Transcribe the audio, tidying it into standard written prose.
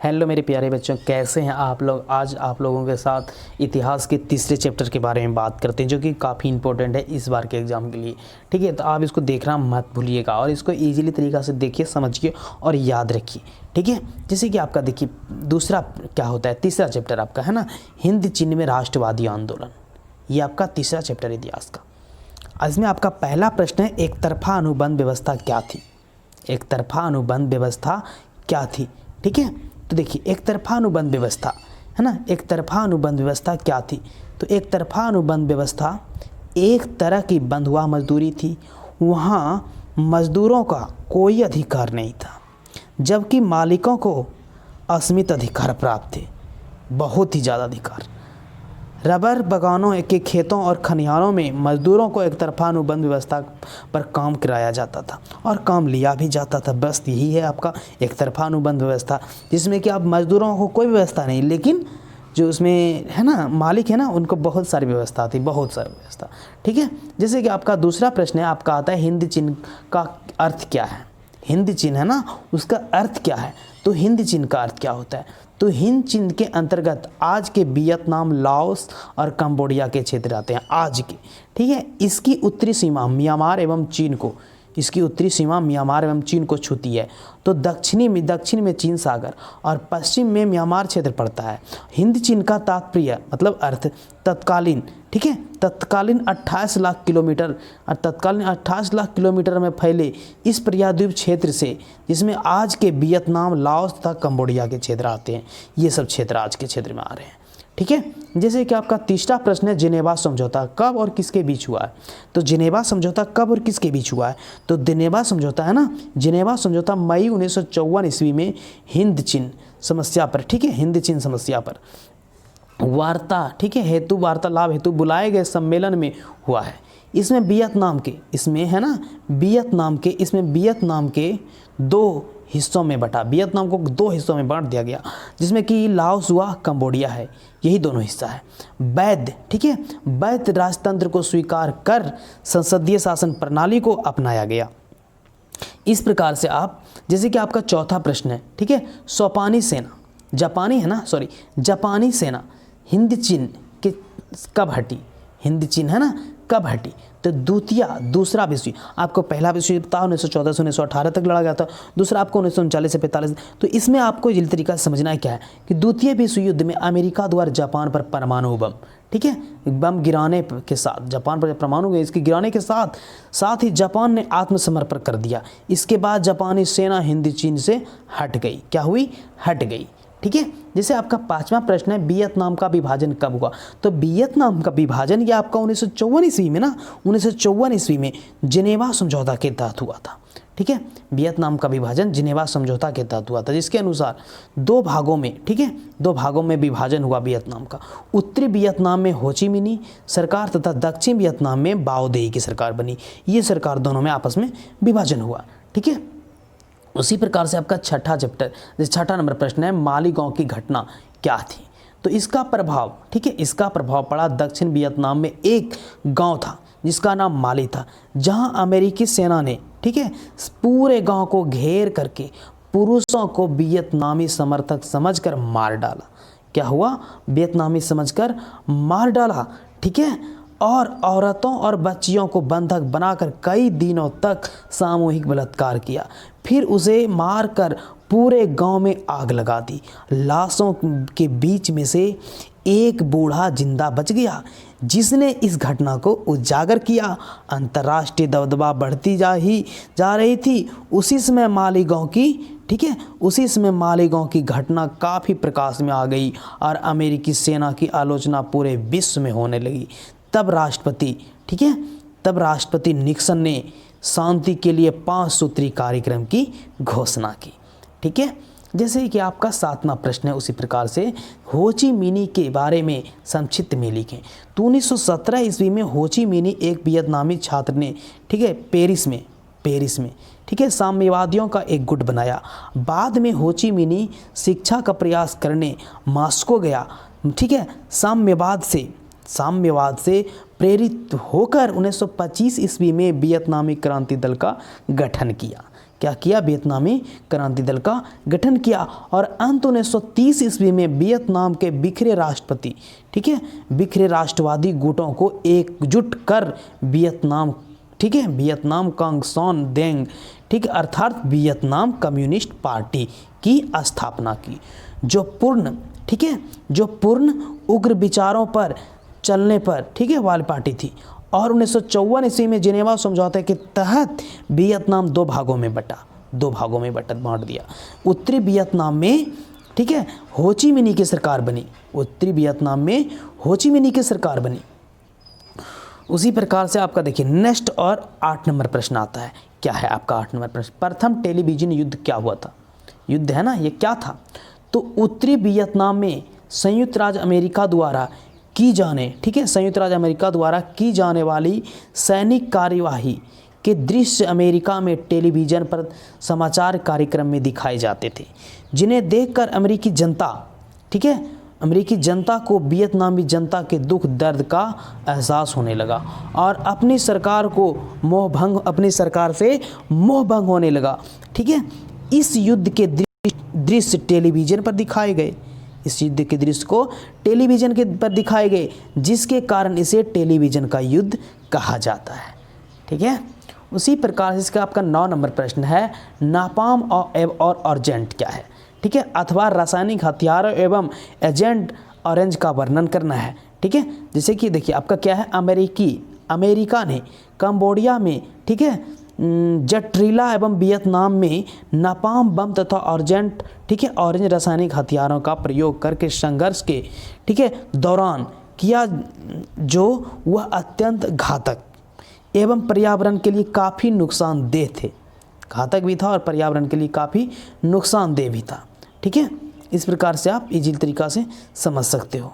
Hello मेरे प्यारे बच्चों, कैसे हैं आप लोग। आज आप लोगों के साथ इतिहास के तीसरे चैप्टर के बारे में बात करते हैं, जो कि काफ़ी इंपॉर्टेंट है इस बार के एग्ज़ाम के लिए। ठीक है, तो आप इसको देखना मत भूलिएगा और इसको ईजिली तरीक़ा से देखिए, समझिए और याद रखिए। ठीक है, जैसे कि आपका देखिए दूसरा क्या होता है, तीसरा चैप्टर आपका है ना, हिंद चीन में राष्ट्रवादी आंदोलन। ये आपका तीसरा चैप्टर इतिहास का। इसमें आपका पहला प्रश्न है, एक तरफा अनुबंध व्यवस्था क्या थी। एक तरफा अनुबंध व्यवस्था क्या थी। ठीक है, तो देखिए एक तरफा अनुबंध व्यवस्था है ना, एक तरफा अनुबंध व्यवस्था क्या थी। तो एक तरफा अनुबंध व्यवस्था एक तरह की बंधुआ मजदूरी थी। वहाँ मजदूरों का कोई अधिकार नहीं था, जबकि मालिकों को असीमित अधिकार प्राप्त थे, बहुत ही ज़्यादा अधिकार। रबर बागानों के खेतों और खलिहानों में मजदूरों को एक तरफा अनुबंध व्यवस्था पर काम कराया जाता था और काम लिया भी जाता था। बस यही है आपका एक तरफा अनुबंध व्यवस्था, जिसमें कि आप मजदूरों को कोई व्यवस्था नहीं, लेकिन जो उसमें है ना मालिक है ना, उनको बहुत सारी व्यवस्था थी, बहुत सारी व्यवस्था। ठीक है, जैसे कि आपका दूसरा प्रश्न है, आपका आता है हिंद चीन का अर्थ क्या है। हिंद चीन है ना, उसका अर्थ क्या है। तो हिंद चीन का अर्थ क्या होता है, तो हिंद चीन के अंतर्गत आज के वियतनाम, लाओस और कंबोडिया के क्षेत्र आते हैं आज के। ठीक है, इसकी उत्तरी सीमा म्यांमार एवं चीन को, इसकी उत्तरी सीमा म्यांमार एवं चीन को छूती है। तो दक्षिण में चीन सागर और पश्चिम में म्यांमार क्षेत्र पड़ता है। हिंद चीन का तात्पर्य मतलब अर्थ तत्कालीन, ठीक है, तत्कालीन 28 लाख किलोमीटर और तत्कालीन 28 लाख किलोमीटर में फैले इस प्रायद्वीप क्षेत्र से, जिसमें आज के वियतनाम, लाओस तथा कंबोडिया के क्षेत्र आते हैं। ये सब क्षेत्र आज के क्षेत्र में आ रहे हैं। ठीक है, जैसे कि आपका तीसरा प्रश्न है, जिनेवा समझौता कब और किसके बीच हुआ है। तो जिनेवा समझौता कब और किसके बीच हुआ है। तो जिनेवा समझौता है ना, जिनेवा समझौता मई 1954 ईस्वी में हिंद चीन समस्या पर, ठीक है, हिंद चीन समस्या पर वार्ता, ठीक है, हेतु वार्तालाप हेतु बुलाए गए सम्मेलन में हुआ है। इसमें वियतनाम के, इसमें है ना वियतनाम के दो हिस्सों में बटा, वियतनाम को दो हिस्सों में बांट दिया गया, जिसमें कि लाओस हुआ, कंबोडिया है, यही दोनों हिस्सा है। वैध, ठीक है, वैध राजतंत्र को स्वीकार कर संसदीय शासन प्रणाली को अपनाया गया। इस प्रकार से आप, जैसे कि आपका चौथा प्रश्न है, ठीक है, जापानी सेना हिंद चीन के कब हटी। हिंद चीन है ना, कब हटी। तो दूसरा विश्व, आपको पहला विश्व युद्ध था 1914 से 1918 तक लड़ा गया था, दूसरा आपको 1939 से 45। तो इसमें आपको ये तरीका से समझना है क्या है कि द्वितीय विश्व युद्ध में अमेरिका द्वारा जापान पर परमाणु बम, ठीक है, बम गिराने के साथ, जापान पर परमाणु इसके गिराने के साथ ही जापान ने आत्मसमर्पण कर दिया। इसके बाद जापानी सेना हिंद चीन से हट गई। क्या हुई? हट गई। ठीक है, जैसे आपका पांचवा प्रश्न है, वियतनाम का विभाजन कब हुआ। तो वियतनाम का विभाजन ये आपका 1954 ईस्वी में ना, 1954 ईस्वी में जिनेवा समझौता के तहत हुआ था। ठीक है, वियतनाम का विभाजन जिनेवा समझौता के तहत हुआ था, जिसके अनुसार दो भागों में, ठीक है, दो भागों में विभाजन हुआ वियतनाम का। उत्तरी वियतनाम में हो ची मिन्ह सरकार तथा दक्षिण वियतनाम में बाओ देई की सरकार बनी। ये सरकार दोनों में आपस में विभाजन हुआ। ठीक है, उसी प्रकार से आपका छठा नंबर प्रश्न है, मालीगांव की घटना क्या थी। तो इसका प्रभाव, ठीक है, इसका प्रभाव पड़ा दक्षिण वियतनाम में एक गांव था जिसका नाम माली था, जहां अमेरिकी सेना ने, ठीक है, पूरे गांव को घेर करके पुरुषों को वियतनामी समर्थक समझकर मार डाला। क्या हुआ? वियतनामी समझकर मार डाला। ठीक है, और औरतों और बच्चियों को बंधक बनाकर कई दिनों तक सामूहिक बलात्कार किया, फिर उसे मारकर पूरे गांव में आग लगा दी। लाशों के बीच में से एक बूढ़ा जिंदा बच गया, जिसने इस घटना को उजागर किया। अंतर्राष्ट्रीय दबदबा बढ़ती जा रही थी। उसी समय मालीगांव की, ठीक है, उसी समय मालीगांव की घटना काफ़ी प्रकाश में आ गई और अमेरिकी सेना की आलोचना पूरे विश्व में होने लगी। तब राष्ट्रपति, ठीक है, तब राष्ट्रपति निक्सन ने शांति के लिए 5 सूत्री कार्यक्रम की घोषणा की। ठीक है, जैसे कि आपका सातवां प्रश्न है, उसी प्रकार से हो ची मिन्ह के बारे में संक्षिप्त में लिखें। तो 1917 ईस्वी में हो ची मिन्ह एक वियतनामी छात्र ने, ठीक है, पेरिस में, ठीक है, साम्यवादियों का एक गुट बनाया। बाद में हो ची मिन्ह शिक्षा का प्रयास करने मॉस्को गया। ठीक है, साम्यवाद से प्रेरित होकर 1925 ईस्वी में वियतनामी क्रांति दल का गठन किया। क्या किया, वियतनामी क्रांति दल का गठन किया। और अंत 1930 ईस्वी में वियतनाम के बिखरे राष्ट्रपति, ठीक है, बिखरे राष्ट्रवादी गुटों को एकजुट कर वियतनाम, ठीक है, वियतनाम कांगसोन देंग, ठीक है, अर्थात वियतनाम कम्युनिस्ट पार्टी की स्थापना की, जो पूर्ण, ठीक है, जो पूर्ण उग्र विचारों पर चलने पर, ठीक है, वाली पार्टी थी। और 1954 ईस्वी में जिनेवा समझौते के तहत वियतनाम दो भागों में बांट दिया। उत्तरी वियतनाम में, ठीक है, हो ची मिन्ही की सरकार बनी, उत्तरी वियतनाम में हो ची मिन्ही की सरकार बनी। उसी प्रकार से आपका देखिए नेक्स्ट और 8 नंबर प्रश्न आता है। क्या है आपका 8 नंबर प्रश्न, प्रथम टेलीविजन युद्ध क्या हुआ था, युद्ध है ना, ये क्या था। तो उत्तरी वियतनाम में संयुक्त राज्य अमेरिका द्वारा की जाने, ठीक है, संयुक्त राज्य अमेरिका द्वारा की जाने वाली सैनिक कार्यवाही के दृश्य अमेरिका में टेलीविज़न पर समाचार कार्यक्रम में दिखाए जाते थे, जिन्हें देखकर अमेरिकी जनता, ठीक है, अमेरिकी जनता को वियतनामी जनता के दुख दर्द का एहसास होने लगा और अपनी सरकार से मोहभंग होने लगा, ठीक है। इस युद्ध के दृश्य टेलीविज़न पर दिखाए गए, इस युद्ध के दृश्य को टेलीविज़न के पर दिखाए गए, जिसके कारण इसे टेलीविज़न का युद्ध कहा जाता है, ठीक है। उसी प्रकार से इसका आपका 9 नंबर प्रश्न है, नापाम और अर्जेंट क्या है, ठीक है, अथवा रासायनिक हथियारों एवं एजेंट ऑरेंज का वर्णन करना है, ठीक है। जैसे कि देखिए आपका क्या है, अमेरिका ने कंबोडिया में, ठीक है, जट्रीला एवं वियतनाम में नापाम बम तथा अर्जेंट, ठीक है, ऑरेंज रासायनिक हथियारों का प्रयोग करके संघर्ष के, ठीक है, दौरान किया, जो वह अत्यंत घातक एवं पर्यावरण के लिए काफ़ी नुकसानदेह थे, घातक भी था और पर्यावरण के लिए काफ़ी नुकसानदेह भी था, ठीक है। इस प्रकार से आप इजी तरीक़ा से समझ सकते हो।